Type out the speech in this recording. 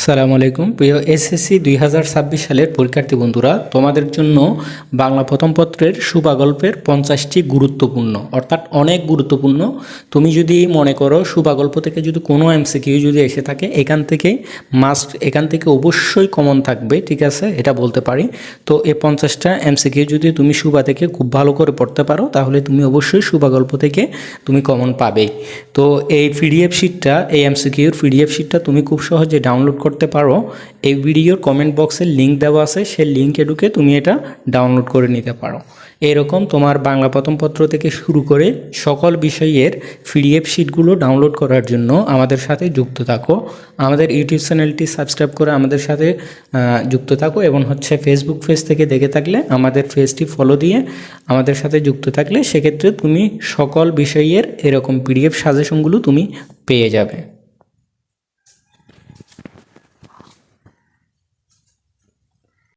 সালামু আলাইকুম প্রিয় এসএসসি 2026 সালের পরীক্ষার্থী বন্ধুরা, তোমাদের জন্য বাংলা প্রথম পত্রের শুভাগল্পের 50টি গুরুত্বপূর্ণ অর্থাৎ অনেক গুরুত্বপূর্ণ। তুমি যদি মনে করো শুভাগল্প থেকে যদি কোনো এমসিকিউ যদি এসে থাকে এখান থেকে অবশ্যই কমন থাকবে, ঠিক আছে, এটা বলতে পারি। তো এই 50টা এমসিকিউ যদি তুমি শুভা থেকে খুব ভালো করে পড়তে পারো তাহলে তুমি অবশ্যই শুভাগল্প থেকে তুমি কমন পাবেই। তো এই এমসিকিউর পিডিএফ শিটটা তুমি খুব সহজে ডাউনলোড করতে পারো। এই ভিডিওর কমেন্ট বক্সে লিঙ্ক দেওয়া আছে, সেই লিঙ্কে ঢুকে তুমি এটা ডাউনলোড করে নিতে পারো। এরকম তোমার বাংলা প্রথম পত্র থেকে শুরু করে সকল বিষয়ের পিডিএফ শিটগুলো ডাউনলোড করার জন্য আমাদের সাথে যুক্ত থাকো। আমাদের ইউটিউব চ্যানেলটি সাবস্ক্রাইব করে আমাদের সাথে যুক্ত থাকো এবং ফেসবুক পেজ থেকে দেখে থাকলে আমাদের পেজটি ফলো দিয়ে আমাদের সাথে যুক্ত থাকলে সেক্ষেত্রে তুমি সকল বিষয়ের এরকম পিডিএফ সাজেশনগুলো তুমি পেয়ে যাবে।